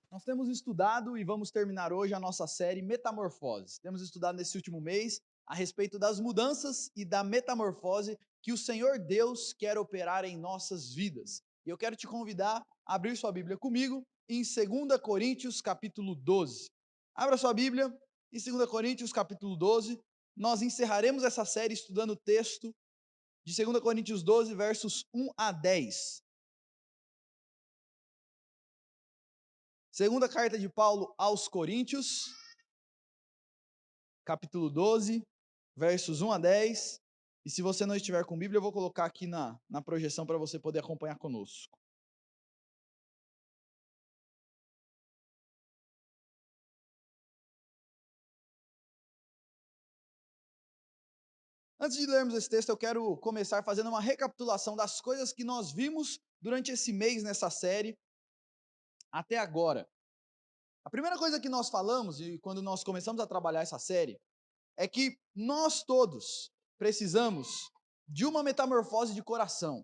Nós temos estudado e vamos terminar hoje a nossa série Metamorfose. Temos estudado nesse último mês a respeito das mudanças e da metamorfose que o Senhor Deus quer operar em nossas vidas. E eu quero te convidar a abrir sua Bíblia comigo em 2 Coríntios capítulo 12. Abra sua Bíblia em 2 Coríntios capítulo 12. Nós encerraremos essa série estudando o texto de 2 Coríntios 12, versos 1 a 10. Segunda carta de Paulo aos Coríntios, capítulo 12, versos 1 a 10. E se você não estiver com Bíblia, eu vou colocar aqui na projeção para você poder acompanhar conosco. Antes de lermos esse texto, eu quero começar fazendo uma recapitulação das coisas que nós vimos durante esse mês nessa série até agora. A primeira coisa que nós falamos, e quando nós começamos a trabalhar essa série, é que nós todos precisamos de uma metamorfose de coração.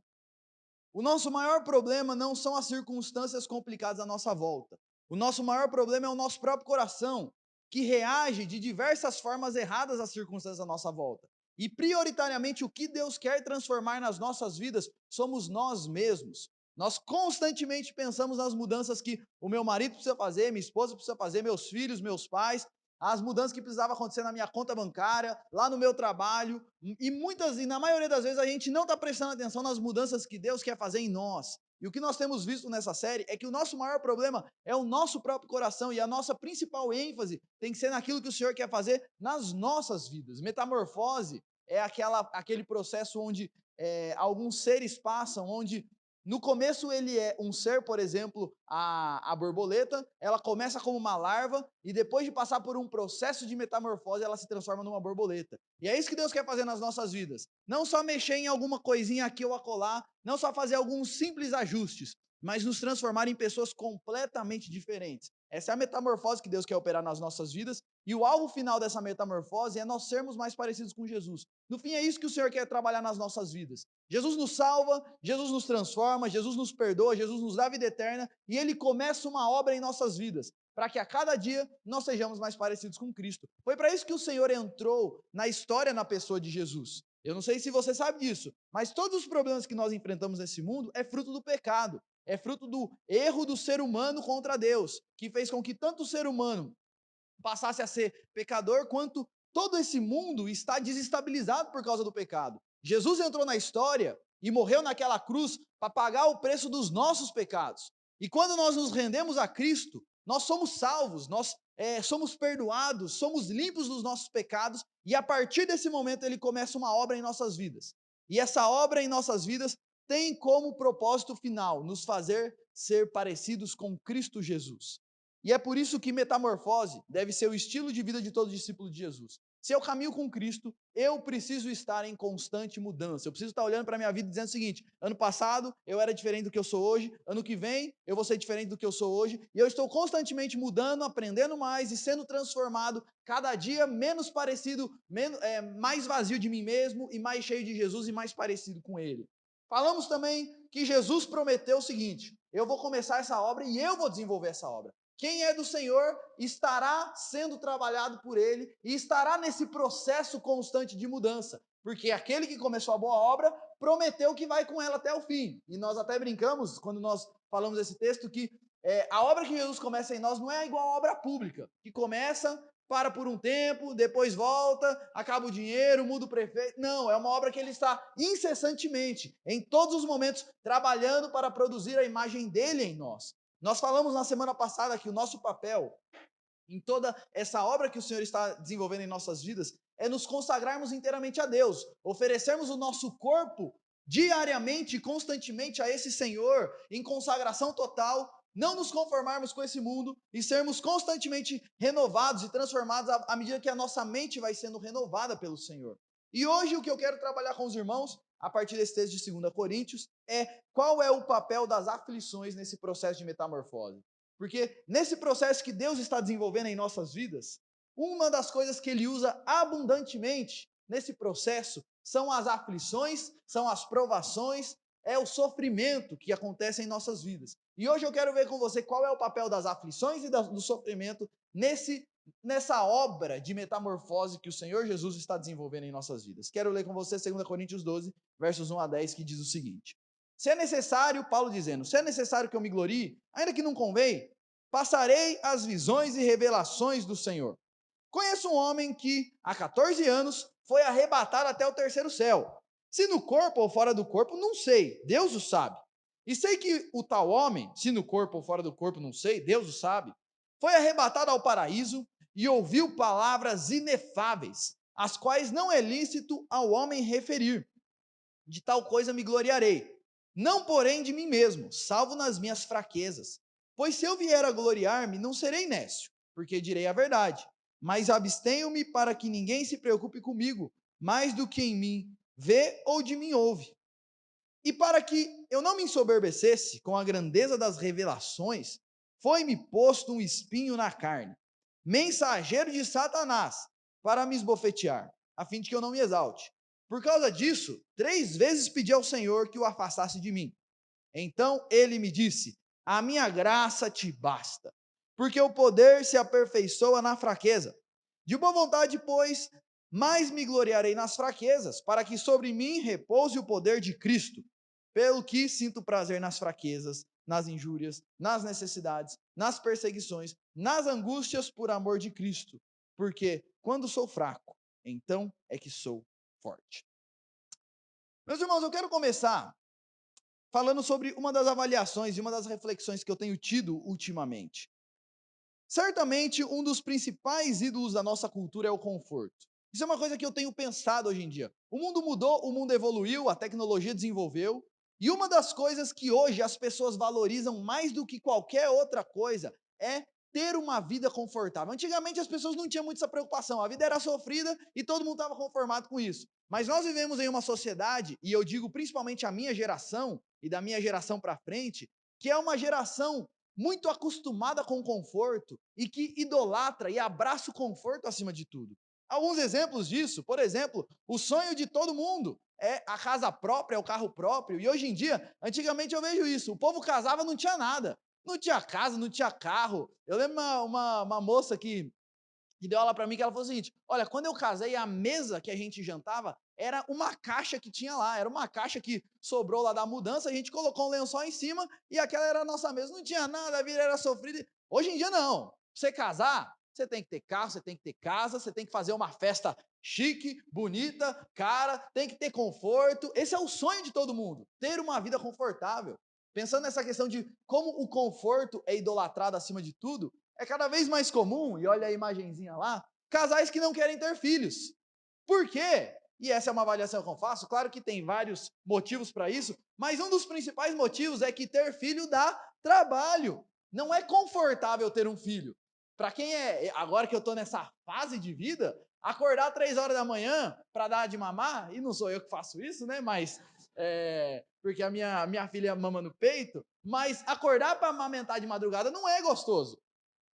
O nosso maior problema não são as circunstâncias complicadas à nossa volta. O nosso maior problema é o nosso próprio coração, que reage de diversas formas erradas às circunstâncias à nossa volta. E prioritariamente o que Deus quer transformar nas nossas vidas somos nós mesmos. Nós constantemente pensamos nas mudanças que o meu marido precisa fazer, minha esposa precisa fazer, meus filhos, meus pais, as mudanças que precisavam acontecer na minha conta bancária, lá no meu trabalho, e na maioria das vezes a gente não está prestando atenção nas mudanças que Deus quer fazer em nós. E o que nós temos visto nessa série é que o nosso maior problema é o nosso próprio coração, e a nossa principal ênfase tem que ser naquilo que o Senhor quer fazer nas nossas vidas. Metamorfose é aquele processo onde alguns seres passam, onde no começo ele é um ser, por exemplo, a borboleta, ela começa como uma larva e depois de passar por um processo de metamorfose, ela se transforma numa borboleta. E é isso que Deus quer fazer nas nossas vidas. Não só mexer em alguma coisinha aqui ou acolá, não só fazer alguns simples ajustes, mas nos transformar em pessoas completamente diferentes. Essa é a metamorfose que Deus quer operar nas nossas vidas, e o alvo final dessa metamorfose é nós sermos mais parecidos com Jesus. No fim, é isso que o Senhor quer trabalhar nas nossas vidas. Jesus nos salva, Jesus nos transforma, Jesus nos perdoa, Jesus nos dá vida eterna, e Ele começa uma obra em nossas vidas, para que a cada dia nós sejamos mais parecidos com Cristo. Foi para isso que o Senhor entrou na história na pessoa de Jesus. Eu não sei se você sabe disso, mas todos os problemas que nós enfrentamos nesse mundo é fruto do pecado, é fruto do erro do ser humano contra Deus, que fez com que tanto o ser humano passasse a ser pecador, quanto todo esse mundo está desestabilizado por causa do pecado. Jesus entrou na história e morreu naquela cruz para pagar o preço dos nossos pecados. E quando nós nos rendemos a Cristo, nós somos salvos, nós somos perdoados, somos limpos dos nossos pecados, e a partir desse momento ele começa uma obra em nossas vidas. E essa obra em nossas vidas tem como propósito final nos fazer ser parecidos com Cristo Jesus. E é por isso que metamorfose deve ser o estilo de vida de todo discípulo de Jesus. Se eu caminho com Cristo, eu preciso estar em constante mudança. Eu preciso estar olhando para a minha vida dizendo o seguinte: ano passado eu era diferente do que eu sou hoje, ano que vem eu vou ser diferente do que eu sou hoje, e eu estou constantemente mudando, aprendendo mais e sendo transformado, cada dia menos parecido, mais vazio de mim mesmo e mais cheio de Jesus e mais parecido com Ele. Falamos também que Jesus prometeu o seguinte: eu vou começar essa obra e eu vou desenvolver essa obra. Quem é do Senhor estará sendo trabalhado por Ele e estará nesse processo constante de mudança, porque aquele que começou a boa obra prometeu que vai com ela até o fim. E nós até brincamos, quando nós falamos esse texto, que a obra que Jesus começa em nós não é igual à obra pública, que começa, para por um tempo, depois volta, acaba o dinheiro, muda o prefeito. Não, é uma obra que ele está incessantemente, em todos os momentos, trabalhando para produzir a imagem dele em nós. Nós falamos na semana passada que o nosso papel em toda essa obra que o Senhor está desenvolvendo em nossas vidas é nos consagrarmos inteiramente a Deus, oferecermos o nosso corpo diariamente e constantemente a esse Senhor em consagração total, não nos conformarmos com esse mundo e sermos constantemente renovados e transformados à medida que a nossa mente vai sendo renovada pelo Senhor. E hoje o que eu quero trabalhar com os irmãos, a partir desse texto de 2 Coríntios, é qual é o papel das aflições nesse processo de metamorfose. Porque nesse processo que Deus está desenvolvendo em nossas vidas, uma das coisas que Ele usa abundantemente nesse processo são as aflições, são as provações, é o sofrimento que acontece em nossas vidas. E hoje eu quero ver com você qual é o papel das aflições e do sofrimento nessa obra de metamorfose que o Senhor Jesus está desenvolvendo em nossas vidas. Quero ler com você 2 Coríntios 12, versos 1 a 10, que diz o seguinte: se é necessário, Paulo dizendo, se é necessário que eu me glorie, ainda que não convém, passarei as visões e revelações do Senhor. Conheço um homem que, há 14 anos, foi arrebatado até o terceiro céu. Se no corpo ou fora do corpo, não sei, Deus o sabe. E sei que o tal homem, se no corpo ou fora do corpo, não sei, Deus o sabe, foi arrebatado ao paraíso e ouviu palavras inefáveis, as quais não é lícito ao homem referir. De tal coisa me gloriarei, não porém de mim mesmo, salvo nas minhas fraquezas. Pois se eu vier a gloriar-me, não serei nécio, porque direi a verdade, mas abstenho-me para que ninguém se preocupe comigo, mais do que em mim vê ou de mim ouve. E para que eu não me ensoberbecesse com a grandeza das revelações, foi-me posto um espinho na carne, mensageiro de Satanás, para me esbofetear, a fim de que eu não me exalte. Por causa disso, 3 vezes pedi ao Senhor que o afastasse de mim. Então ele me disse: a minha graça te basta, porque o poder se aperfeiçoa na fraqueza. De boa vontade, pois, mais me gloriarei nas fraquezas, para que sobre mim repouse o poder de Cristo. Pelo que sinto prazer nas fraquezas, nas injúrias, nas necessidades, nas perseguições, nas angústias por amor de Cristo. Porque quando sou fraco, então é que sou forte. Meus irmãos, eu quero começar falando sobre uma das avaliações e uma das reflexões que eu tenho tido ultimamente. Certamente, um dos principais ídolos da nossa cultura é o conforto. Isso é uma coisa que eu tenho pensado hoje em dia. O mundo mudou, o mundo evoluiu, a tecnologia desenvolveu, e uma das coisas que hoje as pessoas valorizam mais do que qualquer outra coisa é ter uma vida confortável. Antigamente as pessoas não tinham muito essa preocupação, a vida era sofrida e todo mundo estava conformado com isso. Mas nós vivemos em uma sociedade, e eu digo principalmente a minha geração, e da minha geração para frente, que é uma geração muito acostumada com o conforto e que idolatra e abraça o conforto acima de tudo. Alguns exemplos disso, por exemplo, o sonho de todo mundo é a casa própria, é o carro próprio, e hoje em dia, antigamente eu vejo isso, o povo casava não tinha nada, não tinha casa, não tinha carro. Eu lembro uma moça que deu aula para mim, que ela falou o seguinte: olha, quando eu casei, a mesa que a gente jantava era uma caixa que tinha lá, era uma caixa que sobrou lá da mudança, a gente colocou um lençol em cima e aquela era a nossa mesa, não tinha nada, a vida era sofrida. Hoje em dia não, pra você casar, você tem que ter carro, você tem que ter casa, você tem que fazer uma festa chique, bonita, cara, tem que ter conforto. Esse é o sonho de todo mundo, ter uma vida confortável. Pensando nessa questão de como o conforto é idolatrado acima de tudo, é cada vez mais comum, e olha a imagenzinha lá, casais que não querem ter filhos. Por quê? E essa é uma avaliação que eu faço, claro que tem vários motivos para isso, mas um dos principais motivos é que ter filho dá trabalho. Não é confortável ter um filho. Para quem agora que eu estou nessa fase de vida, acordar 3 horas da manhã para dar de mamar, e não sou eu que faço isso, né? Mas porque a minha filha mama no peito, mas acordar para amamentar de madrugada não é gostoso.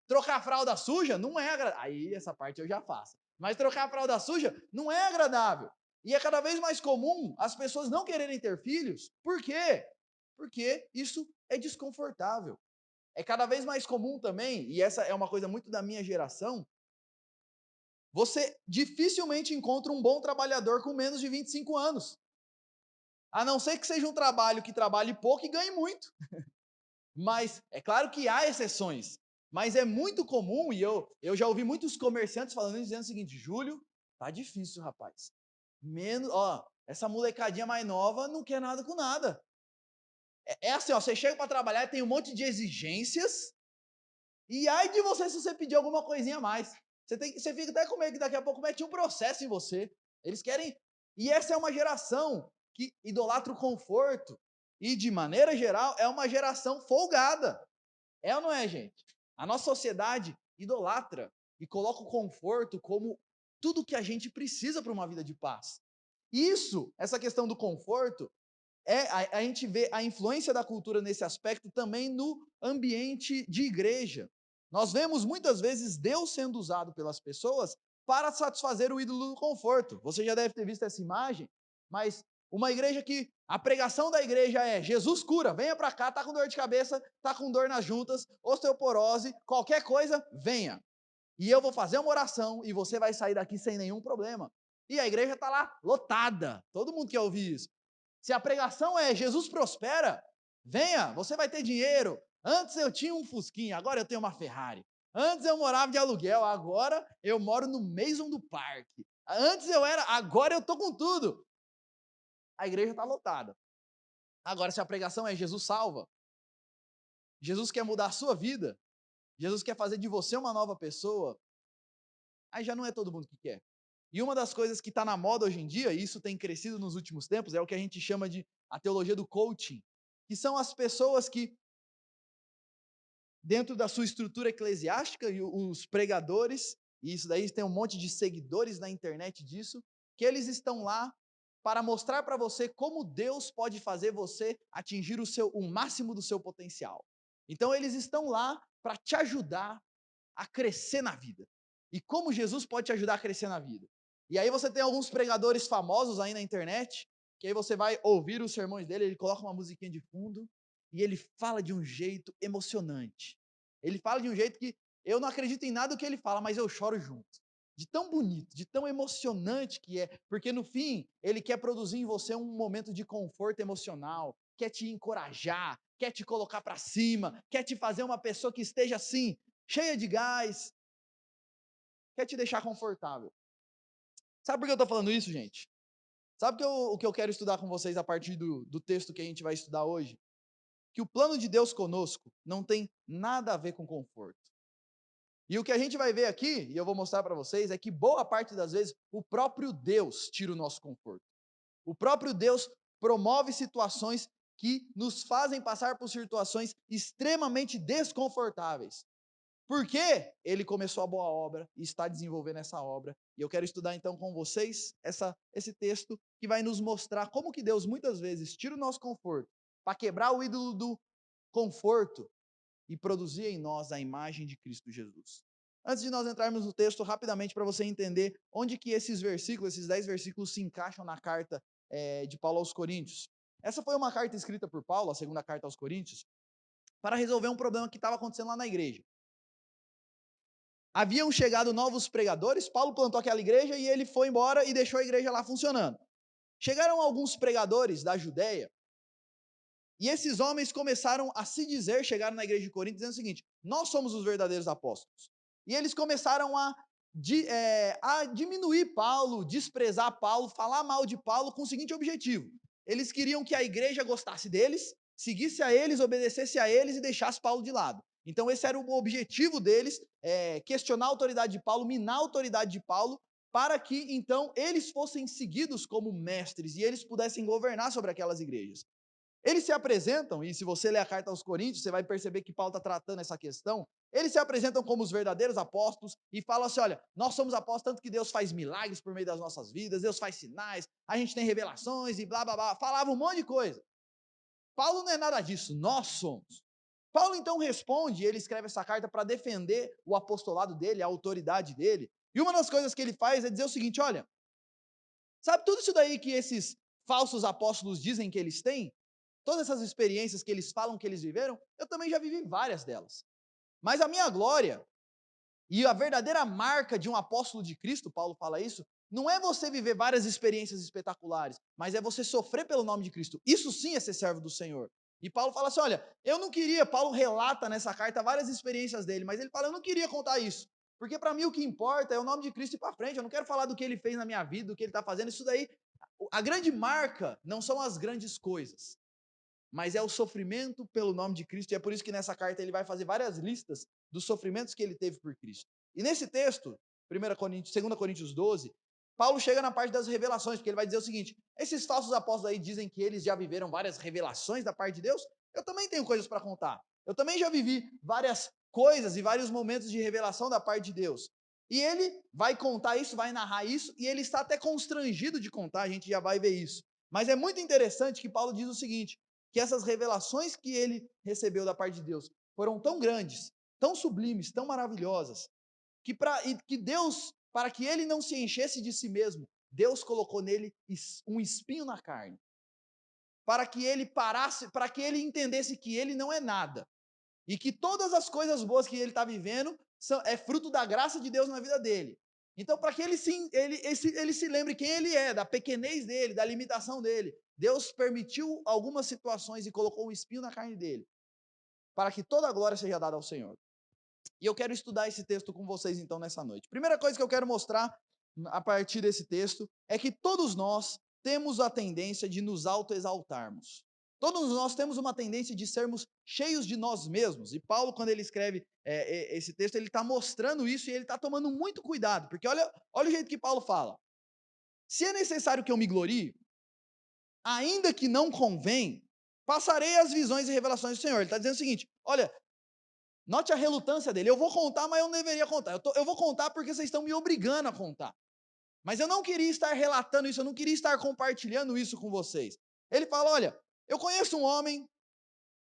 Trocar a fralda suja não é agradável. Aí essa parte eu já faço. Mas trocar a fralda suja não é agradável. E é cada vez mais comum as pessoas não quererem ter filhos. Por quê? Porque isso é desconfortável. É cada vez mais comum também, e essa é uma coisa muito da minha geração, você dificilmente encontra um bom trabalhador com menos de 25 anos. A não ser que seja um trabalho que trabalhe pouco e ganhe muito. Mas é claro que há exceções, mas é muito comum, e eu já ouvi muitos comerciantes falando, dizendo o seguinte: Júlio, tá difícil, rapaz. Menos, ó, essa molecadinha mais nova não quer nada com nada. É assim, ó, você chega para trabalhar, tem um monte de exigências, e ai de você se você pedir alguma coisinha a mais. Você fica até com medo que daqui a pouco mete um processo em você. Eles querem. E essa é uma geração que idolatra o conforto. E, de maneira geral, é uma geração folgada. É ou não é, gente? A nossa sociedade idolatra e coloca o conforto como tudo que a gente precisa para uma vida de paz. Isso, essa questão do conforto, a gente vê a influência da cultura nesse aspecto também no ambiente de igreja. Nós vemos muitas vezes Deus sendo usado pelas pessoas para satisfazer o ídolo do conforto. Você já deve ter visto essa imagem, mas Uma igreja que a pregação da igreja é: Jesus cura, venha para cá, tá com dor de cabeça, tá com dor nas juntas, osteoporose, qualquer coisa, venha. E eu vou fazer uma oração e você vai sair daqui sem nenhum problema. E a igreja está lá lotada. Todo mundo quer ouvir isso. Se a pregação é Jesus prospera, venha, você vai ter dinheiro. Antes eu tinha um Fusquinha, agora eu tenho uma Ferrari. Antes eu morava de aluguel, agora eu moro no Maison do Parque. Antes eu era, agora eu tô com tudo. A igreja está lotada. Agora, se a pregação é Jesus salva, Jesus quer mudar a sua vida, Jesus quer fazer de você uma nova pessoa, aí já não é todo mundo que quer. E uma das coisas que está na moda hoje em dia, e isso tem crescido nos últimos tempos, é o que a gente chama de a teologia do coaching, que são as pessoas que, dentro da sua estrutura eclesiástica, e os pregadores, e isso daí tem um monte de seguidores na internet disso, que eles estão lá para mostrar para você como Deus pode fazer você atingir o máximo do seu potencial. Então eles estão lá para te ajudar a crescer na vida. E como Jesus pode te ajudar a crescer na vida. E aí você tem alguns pregadores famosos aí na internet, que aí você vai ouvir os sermões dele, ele coloca uma musiquinha de fundo e ele fala de um jeito emocionante. Ele fala de um jeito que eu não acredito em nada do que ele fala, mas eu choro junto. De tão bonito, de tão emocionante que é, porque no fim ele quer produzir em você um momento de conforto emocional, quer te encorajar, quer te colocar para cima, quer te fazer uma pessoa que esteja assim, cheia de gás, quer te deixar confortável. Sabe por que eu estou falando isso, gente? Sabe o que eu quero estudar com vocês a partir do texto que a gente vai estudar hoje? Que o plano de Deus conosco não tem nada a ver com conforto. E o que a gente vai ver aqui, e eu vou mostrar para vocês, é que boa parte das vezes o próprio Deus tira o nosso conforto. O próprio Deus promove situações que nos fazem passar por situações extremamente desconfortáveis. Porque ele começou a boa obra e está desenvolvendo essa obra. E eu quero estudar então com vocês esse texto que vai nos mostrar como que Deus muitas vezes tira o nosso conforto para quebrar o ídolo do conforto e produzir em nós a imagem de Cristo Jesus. Antes de nós entrarmos no texto, rapidamente para você entender onde que esses versículos, esses 10 versículos se encaixam na carta de Paulo aos Coríntios. Essa foi uma carta escrita por Paulo, a segunda carta aos Coríntios, para resolver um problema que estava acontecendo lá na igreja. Haviam chegado novos pregadores, Paulo plantou aquela igreja e ele foi embora e deixou a igreja lá funcionando. Chegaram alguns pregadores da Judéia e esses homens começaram a se dizer, chegaram na igreja de Corinto dizendo o seguinte: nós somos os verdadeiros apóstolos. E eles começaram a diminuir Paulo, desprezar Paulo, falar mal de Paulo com o seguinte objetivo: eles queriam que a igreja gostasse deles, seguisse a eles, obedecesse a eles e deixasse Paulo de lado. Então esse era o objetivo deles, questionar a autoridade de Paulo, minar a autoridade de Paulo, para que então eles fossem seguidos como mestres e eles pudessem governar sobre aquelas igrejas. Eles se apresentam, e se você ler a carta aos Coríntios, você vai perceber que Paulo está tratando essa questão. Eles se apresentam como os verdadeiros apóstolos e falam assim: olha, nós somos apóstolos, tanto que Deus faz milagres por meio das nossas vidas, Deus faz sinais, a gente tem revelações e blá blá blá. Falava um monte de coisa. Paulo não é nada disso, nós somos. Paulo então responde, ele escreve essa carta para defender o apostolado dele, a autoridade dele. E uma das coisas que ele faz é dizer o seguinte: olha, sabe tudo isso daí que esses falsos apóstolos dizem que eles têm? Todas essas experiências que eles falam que eles viveram, eu também já vivi várias delas. Mas a minha glória e a verdadeira marca de um apóstolo de Cristo, Paulo fala isso, não é você viver várias experiências espetaculares, mas é você sofrer pelo nome de Cristo. Isso sim é ser servo do Senhor. E Paulo fala assim: olha, eu não queria, Paulo relata nessa carta várias experiências dele, mas ele fala: eu não queria contar isso, porque para mim o que importa é o nome de Cristo ir para frente. Eu não quero falar do que ele fez na minha vida, do que ele está fazendo. Isso daí, a grande marca não são as grandes coisas, mas é o sofrimento pelo nome de Cristo, e é por isso que nessa carta ele vai fazer várias listas dos sofrimentos que ele teve por Cristo. E nesse texto, 2 Coríntios 12, Paulo chega na parte das revelações, porque ele vai dizer o seguinte: esses falsos apóstolos aí dizem que eles já viveram várias revelações da parte de Deus, eu também tenho coisas para contar. Eu também já vivi várias coisas e vários momentos de revelação da parte de Deus. E ele vai contar isso, vai narrar isso, e ele está até constrangido de contar, a gente já vai ver isso. Mas é muito interessante que Paulo diz o seguinte: que essas revelações que ele recebeu da parte de Deus foram tão grandes, tão sublimes, tão maravilhosas, que Deus, para que ele não se enchesse de si mesmo, Deus colocou nele um espinho na carne, para que ele parasse, para que ele entendesse que ele não é nada, e que todas as coisas boas que ele está vivendo é fruto da graça de Deus na vida dele. Então, para que ele se lembre quem ele é, da pequenez dele, da limitação dele, Deus permitiu algumas situações e colocou um espinho na carne dele, para que toda a glória seja dada ao Senhor. E eu quero estudar esse texto com vocês então nessa noite. Primeira coisa que eu quero mostrar a partir desse texto é que todos nós temos a tendência de nos autoexaltarmos. Todos nós temos uma tendência de sermos cheios de nós mesmos. E Paulo, quando ele escreve esse texto, ele está mostrando isso e ele está tomando muito cuidado, porque olha o jeito que Paulo fala. Se é necessário que eu me glorie, ainda que não convém, passarei as visões e revelações do Senhor. Ele está dizendo o seguinte: olha, note a relutância dele. Eu vou contar, mas eu não deveria contar. Eu vou contar porque vocês estão me obrigando a contar. Mas eu não queria estar relatando isso, eu não queria estar compartilhando isso com vocês. Ele fala: olha, eu conheço um homem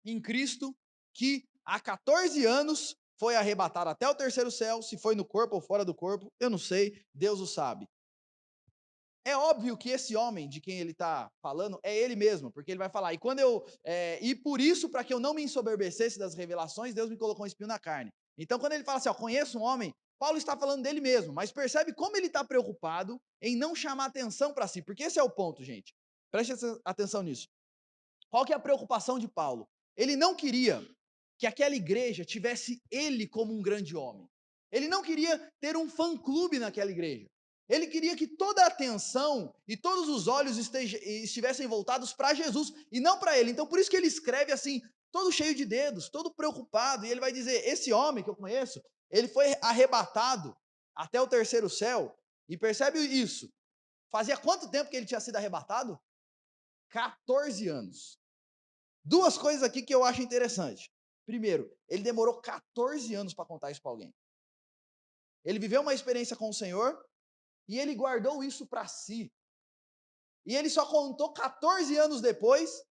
em Cristo que há 14 anos foi arrebatado até o terceiro céu. Se foi no corpo ou fora do corpo, eu não sei, Deus o sabe. É óbvio que esse homem de quem ele está falando é ele mesmo, porque ele vai falar, e por isso, para que eu não me ensoberbecesse das revelações, Deus me colocou um espinho na carne. Então, quando ele fala assim, ó, conheço um homem, Paulo está falando dele mesmo, mas percebe como ele está preocupado em não chamar atenção para si, porque esse é o ponto, gente. Preste atenção nisso. Qual que é a preocupação de Paulo? Ele não queria que aquela igreja tivesse ele como um grande homem. Ele não queria ter um fã-clube naquela igreja. Ele queria que toda a atenção e todos os olhos estivessem voltados para Jesus e não para ele. Então, por isso que ele escreve assim, todo cheio de dedos, todo preocupado. E ele vai dizer: esse homem que eu conheço, ele foi arrebatado até o terceiro céu. E percebe isso? Fazia quanto tempo que ele tinha sido arrebatado? 14 anos. Duas coisas aqui que eu acho interessante. Primeiro, ele demorou 14 anos para contar isso para alguém. Ele viveu uma experiência com o Senhor e ele guardou isso para si. E ele só contou 14 anos depois,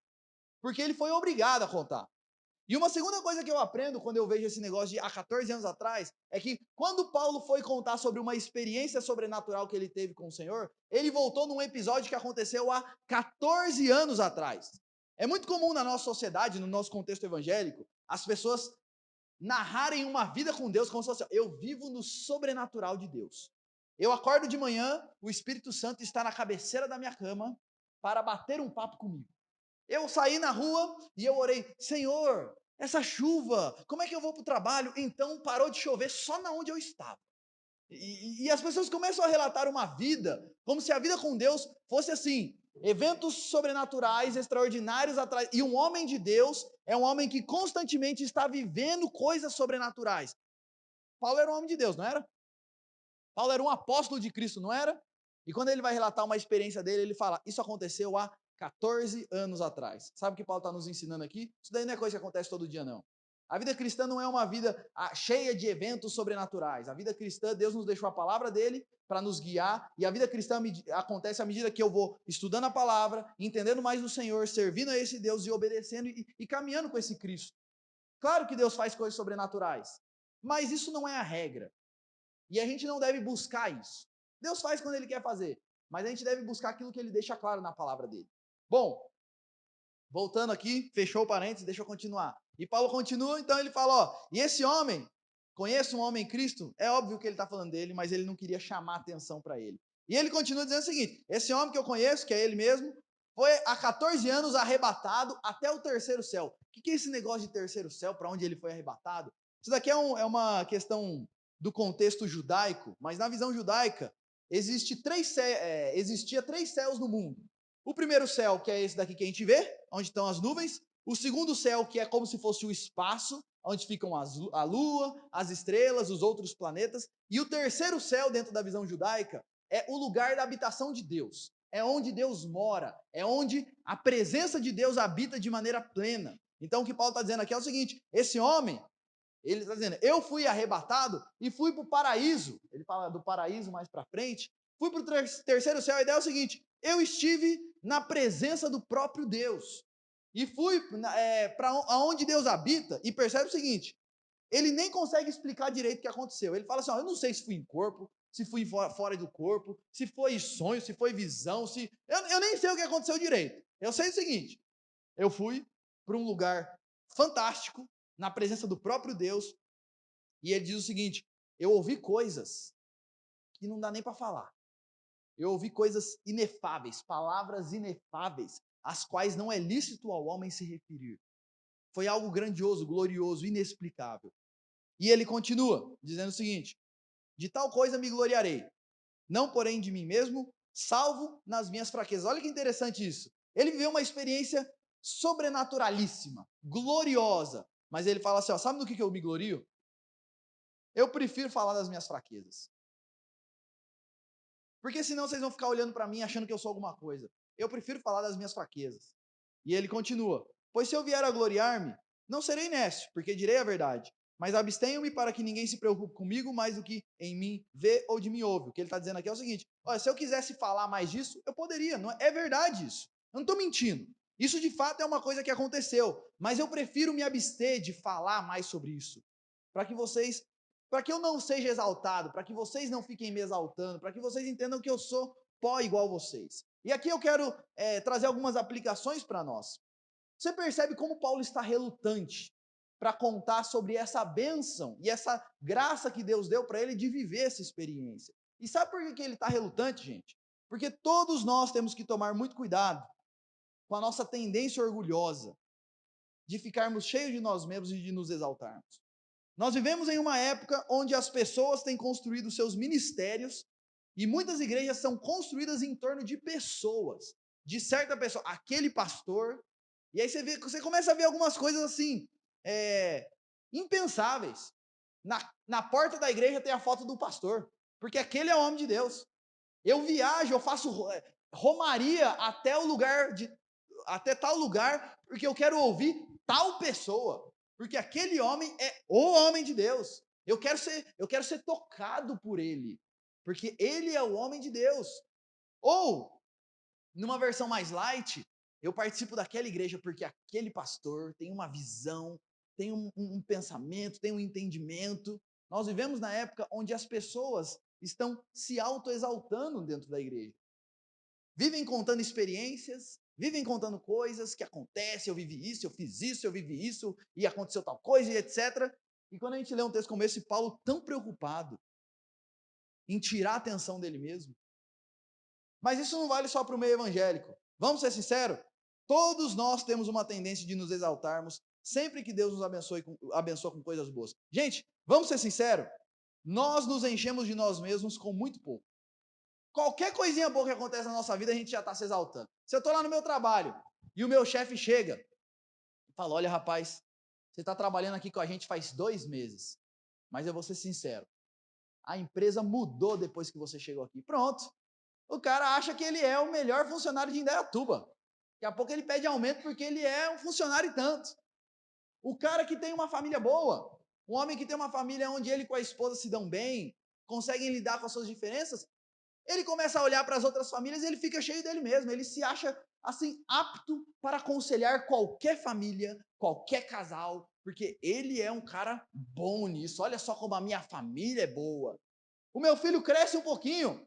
porque ele foi obrigado a contar. E uma segunda coisa que eu aprendo quando eu vejo esse negócio de há 14 anos atrás, é que quando Paulo foi contar sobre uma experiência sobrenatural que ele teve com o Senhor, ele voltou num episódio que aconteceu há 14 anos atrás. É muito comum na nossa sociedade, no nosso contexto evangélico, as pessoas narrarem uma vida com Deus como se fosse: eu vivo no sobrenatural de Deus. Eu acordo de manhã, o Espírito Santo está na cabeceira da minha cama para bater um papo comigo. Eu saí na rua e eu orei: Senhor, essa chuva, como é que eu vou para o trabalho? Então parou de chover só na onde eu estava. E as pessoas começam a relatar uma vida, como se a vida com Deus fosse assim, eventos sobrenaturais, extraordinários atrás. E um homem de Deus é um homem que constantemente está vivendo coisas sobrenaturais. Paulo era um homem de Deus, não era? Paulo era um apóstolo de Cristo, não era? E quando ele vai relatar uma experiência dele, ele fala: isso aconteceu há 14 anos atrás. Sabe o que Paulo está nos ensinando aqui? Isso daí não é coisa que acontece todo dia, não. A vida cristã não é uma vida cheia de eventos sobrenaturais. A vida cristã, Deus nos deixou a palavra dele para nos guiar, e a vida cristã acontece à medida que eu vou estudando a palavra, entendendo mais do Senhor, servindo a esse Deus e obedecendo e caminhando com esse Cristo. Claro que Deus faz coisas sobrenaturais, mas isso não é a regra. E a gente não deve buscar isso. Deus faz quando Ele quer fazer, mas a gente deve buscar aquilo que Ele deixa claro na palavra dele. Bom, voltando aqui, fechou o parênteses, deixa eu continuar. E Paulo continua, então ele fala: ó, e esse homem, conheço um homem em Cristo, é óbvio que ele está falando dele, mas ele não queria chamar atenção para ele. E ele continua dizendo o seguinte: esse homem que eu conheço, que é ele mesmo, foi há 14 anos arrebatado até o terceiro céu. O que é esse negócio de terceiro céu, para onde ele foi arrebatado? Isso daqui é uma questão do contexto judaico, mas na visão judaica, existia três céus no mundo. O primeiro céu, que é esse daqui que a gente vê, onde estão as nuvens. O segundo céu, que é como se fosse o espaço, onde ficam a lua, as estrelas, os outros planetas. E o terceiro céu, dentro da visão judaica, é o lugar da habitação de Deus. É onde Deus mora, é onde a presença de Deus habita de maneira plena. Então o que Paulo está dizendo aqui é o seguinte: esse homem, ele está dizendo, eu fui arrebatado e fui para o paraíso. Ele fala do paraíso mais para frente. Fui para o terceiro céu. A ideia é o seguinte: eu estive na presença do próprio Deus. E fui para onde Deus habita. E percebe o seguinte: ele nem consegue explicar direito o que aconteceu. Ele fala assim: ó, eu não sei se fui em corpo, se fui fora do corpo, se foi sonho, se foi visão, se. Eu nem sei o que aconteceu direito. Eu sei o seguinte: eu fui para um lugar fantástico, na presença do próprio Deus, e ele diz o seguinte: eu ouvi coisas que não dá nem para falar. Eu ouvi coisas inefáveis, palavras inefáveis, às quais não é lícito ao homem se referir. Foi algo grandioso, glorioso, inexplicável. E ele continua, dizendo o seguinte: de tal coisa me gloriarei, não porém de mim mesmo, salvo nas minhas fraquezas. Olha que interessante isso. Ele viveu uma experiência sobrenaturalíssima, gloriosa, mas ele fala assim, ó, sabe no que eu me glorio? Eu prefiro falar das minhas fraquezas. Porque senão vocês vão ficar olhando para mim achando que eu sou alguma coisa. Eu prefiro falar das minhas fraquezas. E ele continua: pois se eu vier a gloriar-me, não serei nécio, porque direi a verdade. Mas abstenho-me para que ninguém se preocupe comigo mais do que em mim vê ou de mim ouve. O que ele está dizendo aqui é o seguinte: olha, se eu quisesse falar mais disso, eu poderia. Não é verdade isso. Eu não estou mentindo. Isso de fato é uma coisa que aconteceu. Mas eu prefiro me abster de falar mais sobre isso. Para que vocês para que eu não seja exaltado, para que vocês não fiquem me exaltando, para que vocês entendam que eu sou pó igual vocês. E aqui eu quero trazer algumas aplicações para nós. Você percebe como Paulo está relutante para contar sobre essa bênção e essa graça que Deus deu para ele de viver essa experiência. E sabe por que ele está relutante, gente? Porque todos nós temos que tomar muito cuidado com a nossa tendência orgulhosa de ficarmos cheios de nós mesmos e de nos exaltarmos. Nós vivemos em uma época onde as pessoas têm construído seus ministérios e muitas igrejas são construídas em torno de pessoas, de certa pessoa, aquele pastor. E aí você começa a ver algumas coisas assim, impensáveis. Na porta da igreja tem a foto do pastor, porque aquele é o homem de Deus. Eu viajo, eu faço romaria até tal lugar, porque eu quero ouvir tal pessoa, porque aquele homem é o homem de Deus. Eu quero ser tocado por ele, porque ele é o homem de Deus. Ou, numa versão mais light, eu participo daquela igreja porque aquele pastor tem uma visão, tem um pensamento, tem um entendimento. Nós vivemos na época onde as pessoas estão se autoexaltando dentro da igreja. Vivem contando experiências, vivem contando coisas que acontecem, eu vivi isso, eu fiz isso, eu vivi isso, e aconteceu tal coisa, e etc. E quando a gente lê um texto como esse, Paulo tão preocupado em tirar a atenção dele mesmo. Mas isso não vale só para o meio evangélico. Vamos ser sinceros? Todos nós temos uma tendência de nos exaltarmos sempre que Deus nos abençoa com coisas boas. Gente, vamos ser sinceros? Nós nos enchemos de nós mesmos com muito pouco. Qualquer coisinha boa que acontece na nossa vida, a gente já está se exaltando. Se eu estou lá no meu trabalho e o meu chefe chega e fala: olha, rapaz, você está trabalhando aqui com a gente faz 2 meses, mas eu vou ser sincero, a empresa mudou depois que você chegou aqui. Pronto. O cara acha que ele é o melhor funcionário de Indaiatuba. Daqui a pouco ele pede aumento porque ele é um funcionário e tanto. O cara que tem uma família boa, um homem que tem uma família onde ele com a esposa se dão bem, conseguem lidar com as suas diferenças, ele começa a olhar para as outras famílias e ele fica cheio dele mesmo. Ele se acha, assim, apto para aconselhar qualquer família, qualquer casal, porque ele é um cara bom nisso. Olha só como a minha família é boa. O meu filho cresce um pouquinho,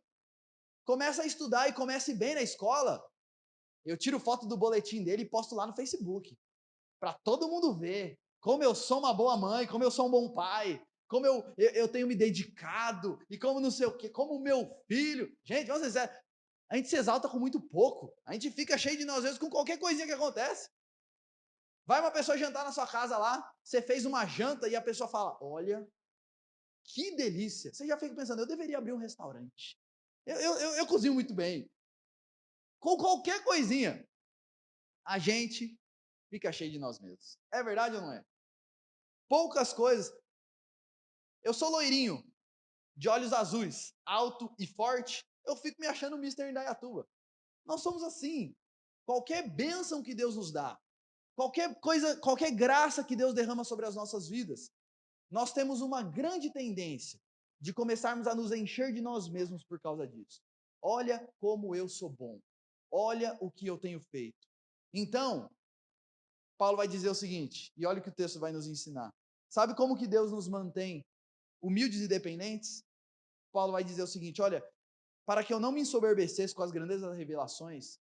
começa a estudar e comece bem na escola. Eu tiro foto do boletim dele e posto lá no Facebook, para todo mundo ver como eu sou uma boa mãe, como eu sou um bom pai, como eu tenho me dedicado, e como não sei o quê, como o meu filho. Gente, vamos dizer, a gente se exalta com muito pouco, a gente fica cheio de nós mesmos com qualquer coisinha que acontece. Vai uma pessoa jantar na sua casa lá, você fez uma janta e a pessoa fala: olha, que delícia. Você já fica pensando: eu deveria abrir um restaurante. Eu cozinho muito bem. Com qualquer coisinha, a gente fica cheio de nós mesmos. É verdade ou não é? Poucas coisas. Eu sou loirinho, de olhos azuis, alto e forte, eu fico me achando Mister Indaiatuba. Nós somos assim. Qualquer bênção que Deus nos dá, qualquer coisa, qualquer graça que Deus derrama sobre as nossas vidas, nós temos uma grande tendência de começarmos a nos encher de nós mesmos por causa disso. Olha como eu sou bom. Olha o que eu tenho feito. Então, Paulo vai dizer o seguinte, e olha o que o texto vai nos ensinar. Sabe como que Deus nos mantém humildes e dependentes? Paulo vai dizer o seguinte: olha, para que eu não me ensoberbecesse com as grandezas das revelações,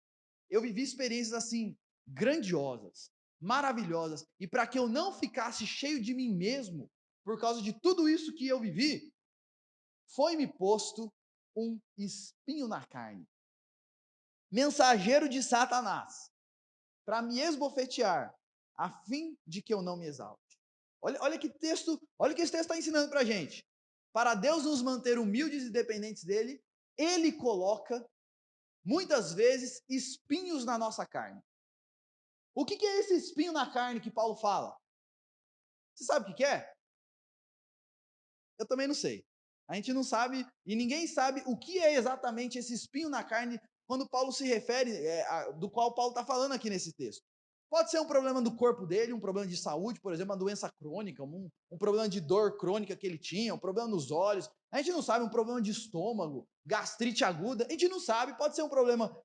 eu vivi experiências assim, grandiosas, maravilhosas, e para que eu não ficasse cheio de mim mesmo, por causa de tudo isso que eu vivi, foi-me posto um espinho na carne, mensageiro de Satanás, para me esbofetear, a fim de que eu não me exalte. Olha que texto, olha o que esse texto está ensinando para a gente. Para Deus nos manter humildes e dependentes dele, ele coloca, muitas vezes, espinhos na nossa carne. O que é esse espinho na carne que Paulo fala? Você sabe o que é? Eu também não sei. A gente não sabe, e ninguém sabe o que é exatamente esse espinho na carne quando Paulo se refere, do qual Paulo está falando aqui nesse texto. Pode ser um problema do corpo dele, um problema de saúde, por exemplo, uma doença crônica, um problema de dor crônica que ele tinha, um problema nos olhos. A gente não sabe, um problema de estômago, gastrite aguda. A gente não sabe, pode ser um problema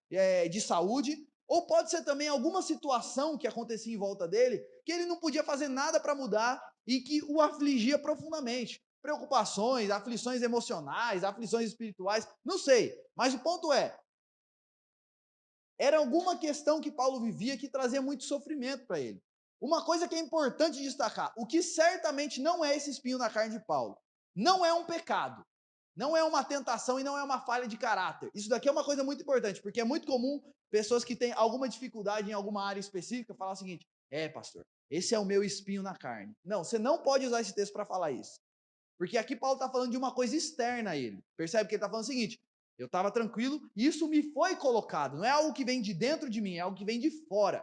de saúde, ou pode ser também alguma situação que acontecia em volta dele, que ele não podia fazer nada para mudar e que o afligia profundamente. Preocupações, aflições emocionais, aflições espirituais, não sei. Mas o ponto é, era alguma questão que Paulo vivia que trazia muito sofrimento para ele. Uma coisa que é importante destacar, o que certamente não é esse espinho na carne de Paulo, não é um pecado, não é uma tentação e não é uma falha de caráter. Isso daqui é uma coisa muito importante, porque é muito comum pessoas que têm alguma dificuldade em alguma área específica falar o seguinte: pastor, esse é o meu espinho na carne. Não, você não pode usar esse texto para falar isso. Porque aqui Paulo está falando de uma coisa externa a ele. Percebe que ele está falando o seguinte: eu estava tranquilo e isso me foi colocado. Não é algo que vem de dentro de mim, é algo que vem de fora.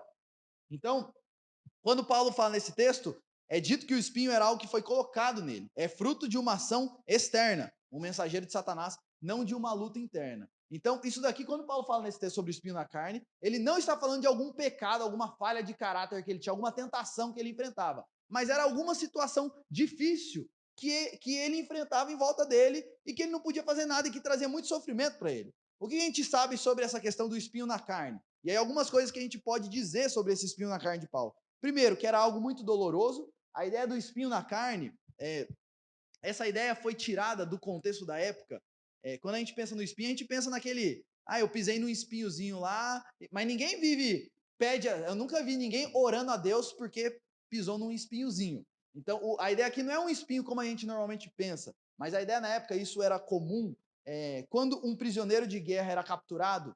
Então, quando Paulo fala nesse texto, é dito que o espinho era algo que foi colocado nele. É fruto de uma ação externa, um mensageiro de Satanás, não de uma luta interna. Então, isso daqui, quando Paulo fala nesse texto sobre o espinho na carne, ele não está falando de algum pecado, alguma falha de caráter que ele tinha, alguma tentação que ele enfrentava. Mas era alguma situação difícil que ele enfrentava em volta dele e que ele não podia fazer nada e que trazia muito sofrimento para ele. O que a gente sabe sobre essa questão do espinho na carne? E aí algumas coisas que a gente pode dizer sobre esse espinho na carne de Paulo. Primeiro, que era algo muito doloroso. A ideia do espinho na carne, essa ideia foi tirada do contexto da época. Quando a gente pensa no espinho, a gente pensa naquele, eu pisei num espinhozinho lá, mas ninguém eu nunca vi ninguém orando a Deus porque pisou num espinhozinho. Então, a ideia aqui não é um espinho como a gente normalmente pensa, mas a ideia na época, isso era comum, quando um prisioneiro de guerra era capturado,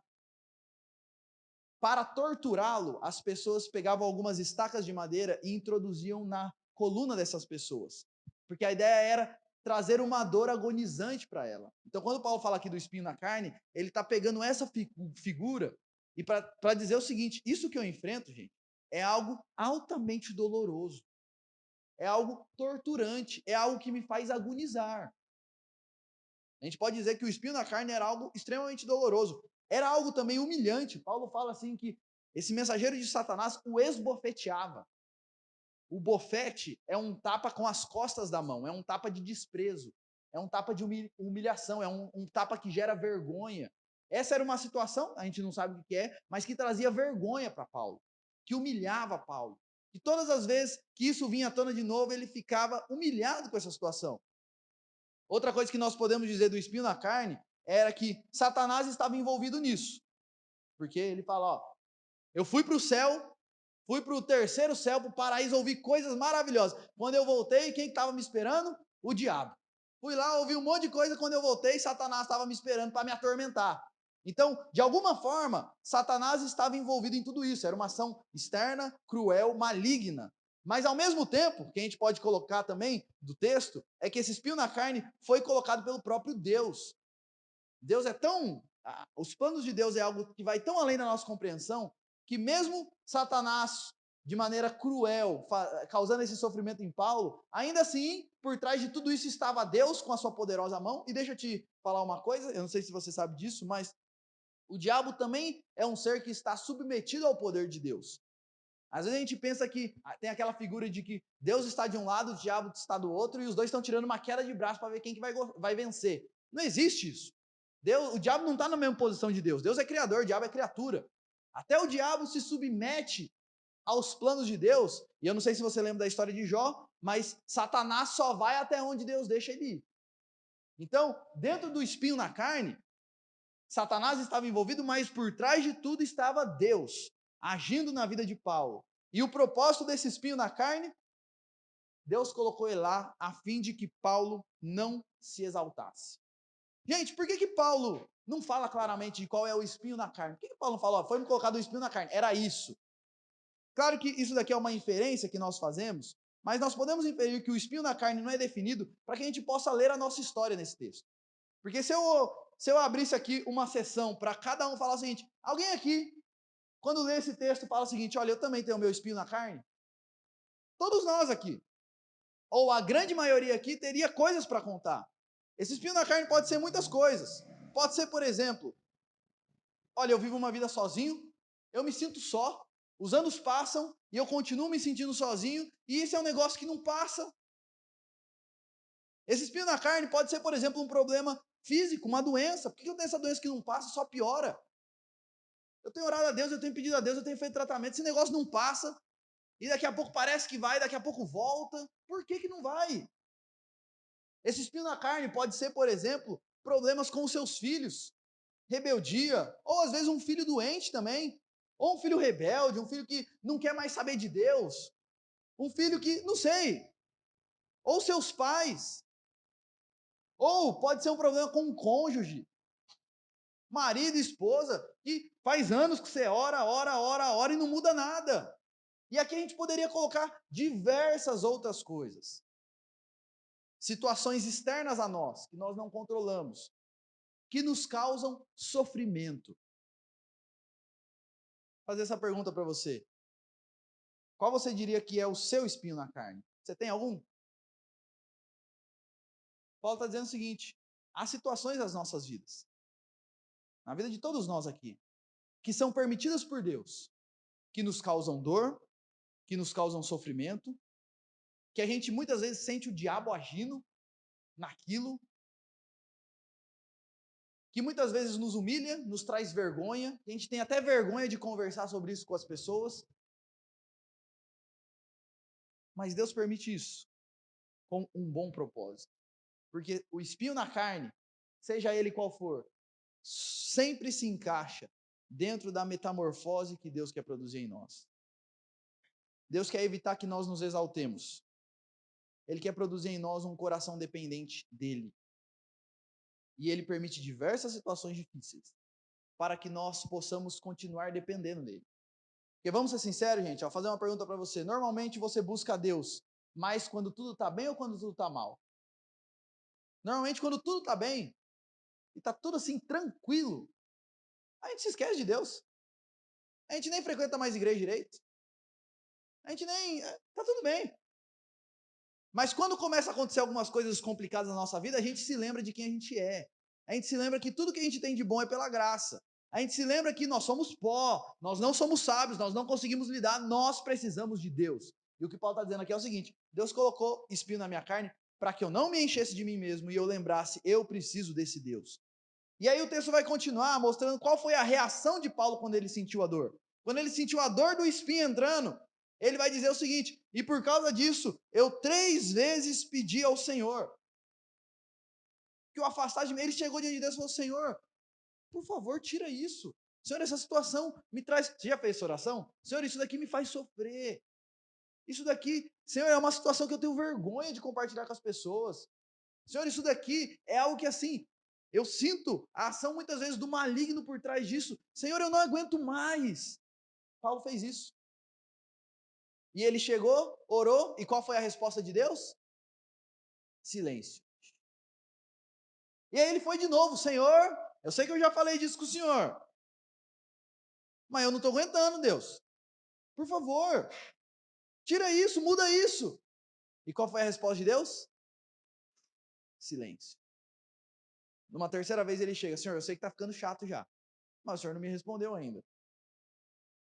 para torturá-lo, as pessoas pegavam algumas estacas de madeira e introduziam na coluna dessas pessoas. Porque a ideia era trazer uma dor agonizante para ela. Então, quando Paulo fala aqui do espinho na carne, ele está pegando essa figura e para dizer o seguinte: isso que eu enfrento, gente, é algo altamente doloroso, é algo torturante, é algo que me faz agonizar. A gente pode dizer que o espinho na carne era algo extremamente doloroso. Era algo também humilhante. Paulo fala assim que esse mensageiro de Satanás o esbofeteava. O bofete é um tapa com as costas da mão, é um tapa de desprezo, é um tapa de humilhação, é um tapa que gera vergonha. Essa era uma situação, a gente não sabe o que é, mas que trazia vergonha para Paulo, que humilhava Paulo. E todas as vezes que isso vinha à tona de novo, ele ficava humilhado com essa situação. Outra coisa que nós podemos dizer do espinho na carne era que Satanás estava envolvido nisso. Porque ele fala, eu fui para o céu, fui para o terceiro céu, para o paraíso, ouvi coisas maravilhosas. Quando eu voltei, quem estava me esperando? O diabo. Fui lá, ouvi um monte de coisa, quando eu voltei, Satanás estava me esperando para me atormentar. Então, de alguma forma, Satanás estava envolvido em tudo isso. Era uma ação externa, cruel, maligna. Mas, ao mesmo tempo, que a gente pode colocar também do texto, é que esse espinho na carne foi colocado pelo próprio Deus. Deus é tão... Os planos de Deus é algo que vai tão além da nossa compreensão, que mesmo Satanás, de maneira cruel, causando esse sofrimento em Paulo, ainda assim, por trás de tudo isso estava Deus com a sua poderosa mão. E deixa eu te falar uma coisa, eu não sei se você sabe disso, mas o diabo também é um ser que está submetido ao poder de Deus. Às vezes a gente pensa que tem aquela figura de que Deus está de um lado, o diabo está do outro, e os dois estão tirando uma queda de braço para ver quem que vai vencer. Não existe isso. O diabo não está na mesma posição de Deus. Deus é criador, o diabo é criatura. Até o diabo se submete aos planos de Deus, e eu não sei se você lembra da história de Jó, mas Satanás só vai até onde Deus deixa ele ir. Então, dentro do espinho na carne, Satanás estava envolvido, mas por trás de tudo estava Deus, agindo na vida de Paulo. E o propósito desse espinho na carne, Deus colocou ele lá a fim de que Paulo não se exaltasse. Gente, por que Paulo não fala claramente de qual é o espinho na carne? Por que Paulo não fala, ó, foi-me colocado o espinho na carne? Era isso. Claro que isso daqui é uma inferência que nós fazemos, mas nós podemos inferir que o espinho na carne não é definido para que a gente possa ler a nossa história nesse texto. Porque se eu abrisse aqui uma sessão para cada um falar o seguinte, alguém aqui, quando lê esse texto, fala o seguinte, olha, eu também tenho o meu espinho na carne? Todos nós aqui, ou a grande maioria aqui, teria coisas para contar. Esse espinho na carne pode ser muitas coisas. Pode ser, por exemplo, olha, eu vivo uma vida sozinho, eu me sinto só, os anos passam e eu continuo me sentindo sozinho, e isso é um negócio que não passa. Esse espinho na carne pode ser, por exemplo, um problema físico, uma doença. Por que eu tenho essa doença que não passa, só piora? Eu tenho orado a Deus, eu tenho pedido a Deus, eu tenho feito tratamento, esse negócio não passa, e daqui a pouco parece que vai, daqui a pouco volta. Por que não vai? Esse espinho na carne pode ser, por exemplo, problemas com os seus filhos, rebeldia, ou às vezes um filho doente também, ou um filho rebelde, um filho que não quer mais saber de Deus, um filho que, não sei, ou seus pais, ou pode ser um problema com um cônjuge, marido e esposa, que faz anos que você ora e não muda nada. E aqui a gente poderia colocar diversas outras coisas. Situações externas a nós, que nós não controlamos, que nos causam sofrimento. Vou fazer essa pergunta para você. Qual você diria que é o seu espinho na carne? Você tem algum? Paulo está dizendo o seguinte: há situações das nossas vidas, na vida de todos nós aqui, que são permitidas por Deus, que nos causam dor, que nos causam sofrimento, que a gente muitas vezes sente o diabo agindo naquilo, que muitas vezes nos humilha, nos traz vergonha, a gente tem até vergonha de conversar sobre isso com as pessoas, mas Deus permite isso com um bom propósito, porque o espinho na carne, seja ele qual for, sempre se encaixa dentro da metamorfose que Deus quer produzir em nós. Deus quer evitar que nós nos exaltemos. Ele quer produzir em nós um coração dependente dele. E ele permite diversas situações difíceis para que nós possamos continuar dependendo dele. Porque vamos ser sinceros, gente, vou fazer uma pergunta para você. Normalmente você busca a Deus mais quando tudo está bem ou quando tudo está mal? Normalmente quando tudo está bem e está tudo assim tranquilo, a gente se esquece de Deus. A gente nem frequenta mais igreja direito. A gente nem... Tá tudo bem. Mas quando começa a acontecer algumas coisas complicadas na nossa vida, a gente se lembra de quem a gente é. A gente se lembra que tudo que a gente tem de bom é pela graça. A gente se lembra que nós somos pó, nós não somos sábios, nós não conseguimos lidar, nós precisamos de Deus. E o que Paulo está dizendo aqui é o seguinte: Deus colocou espinho na minha carne para que eu não me enchesse de mim mesmo e eu lembrasse, eu preciso desse Deus. E aí o texto vai continuar mostrando qual foi a reação de Paulo quando ele sentiu a dor. Quando ele sentiu a dor do espinho entrando, ele vai dizer o seguinte: e por causa disso, eu 3 vezes pedi ao Senhor que o afastasse de mim. Ele chegou diante de Deus e falou: Senhor, por favor, tira isso. Senhor, essa situação me traz... Você já fez essa oração? Senhor, isso daqui me faz sofrer. Isso daqui, Senhor, é uma situação que eu tenho vergonha de compartilhar com as pessoas. Senhor, isso daqui é algo que assim, eu sinto a ação muitas vezes do maligno por trás disso. Senhor, eu não aguento mais. Paulo fez isso. E ele chegou, orou, e qual foi a resposta de Deus? Silêncio. E aí ele foi de novo: Senhor, eu sei que eu já falei disso com o Senhor, mas eu não estou aguentando, Deus. Por favor, tira isso, muda isso. E qual foi a resposta de Deus? Silêncio. Numa terceira vez ele chega: Senhor, eu sei que está ficando chato já, mas o Senhor não me respondeu ainda.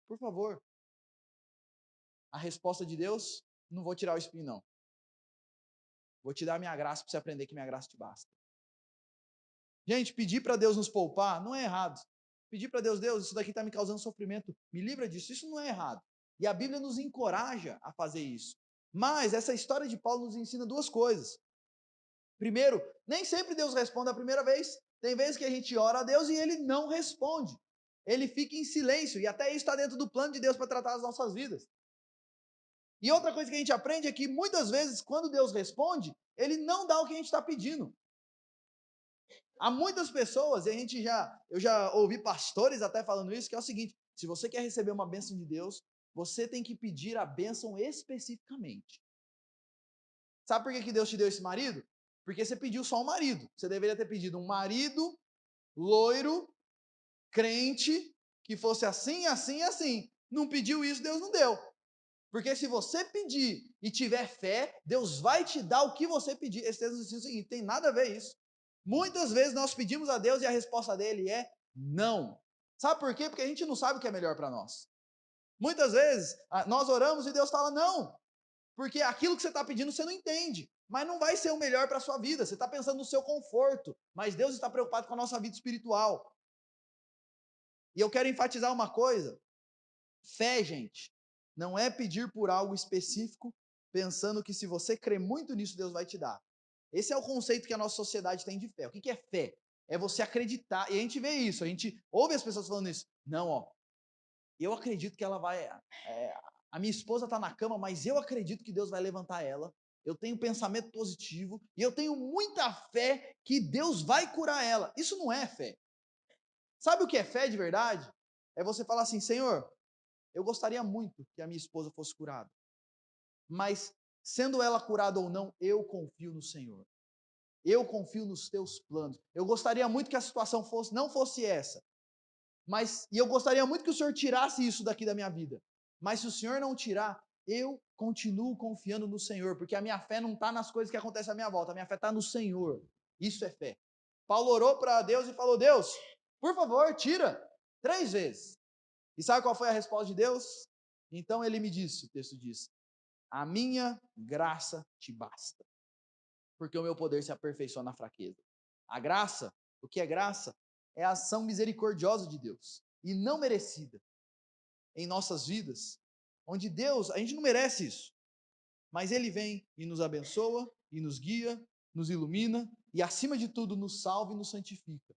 Por favor. A resposta de Deus: não vou tirar o espinho, não. Vou te dar a minha graça para você aprender que minha graça te basta. Gente, pedir para Deus nos poupar não é errado. Pedir para Deus, Deus, isso daqui está me causando sofrimento, me livra disso, isso não é errado. E a Bíblia nos encoraja a fazer isso. Mas essa história de Paulo nos ensina duas coisas. Primeiro, nem sempre Deus responde a primeira vez. Tem vezes que a gente ora a Deus e ele não responde. Ele fica em silêncio, e até isso está dentro do plano de Deus para tratar as nossas vidas. E outra coisa que a gente aprende é que muitas vezes, quando Deus responde, ele não dá o que a gente está pedindo. Há muitas pessoas, e eu já ouvi pastores até falando isso, que é o seguinte: se você quer receber uma bênção de Deus, você tem que pedir a bênção especificamente. Sabe por que Deus te deu esse marido? Porque você pediu só um marido. Você deveria ter pedido um marido loiro, crente, que fosse assim, assim, assim. Não pediu isso, Deus não deu. Porque se você pedir e tiver fé, Deus vai te dar o que você pedir. Esse texto diz o seguinte: tem nada a ver isso. Muitas vezes nós pedimos a Deus e a resposta dele é não. Sabe por quê? Porque a gente não sabe o que é melhor para nós. Muitas vezes nós oramos e Deus fala não, porque aquilo que você está pedindo você não entende, mas não vai ser o melhor para a sua vida. Você está pensando no seu conforto, mas Deus está preocupado com a nossa vida espiritual. E eu quero enfatizar uma coisa: fé, gente, não é pedir por algo específico, pensando que se você crê muito nisso, Deus vai te dar. Esse é o conceito que a nossa sociedade tem de fé. O que é fé? É você acreditar, e a gente vê isso, a gente ouve as pessoas falando isso. Não, ó, eu acredito que ela vai. A minha esposa está na cama, mas eu acredito que Deus vai levantar ela. Eu tenho pensamento positivo e eu tenho muita fé que Deus vai curar ela. Isso não é fé. Sabe o que é fé de verdade? É você falar assim: Senhor, eu gostaria muito que a minha esposa fosse curada, mas sendo ela curada ou não, eu confio no Senhor. Eu confio nos teus planos. Eu gostaria muito que a situação não fosse essa, e eu gostaria muito que o Senhor tirasse isso daqui da minha vida. Mas se o Senhor não tirar, eu continuo confiando no Senhor, porque a minha fé não está nas coisas que acontecem à minha volta, a minha fé está no Senhor. Isso é fé. Paulo orou para Deus e falou: Deus, por favor, tira 3 vezes. E sabe qual foi a resposta de Deus? Então ele me disse, o texto diz: a minha graça te basta, porque o meu poder se aperfeiçoa na fraqueza. A graça, o que é graça? É a ação misericordiosa de Deus, e não merecida, em nossas vidas, onde Deus, a gente não merece isso, mas Ele vem e nos abençoa, e nos guia, nos ilumina, e acima de tudo nos salva e nos santifica.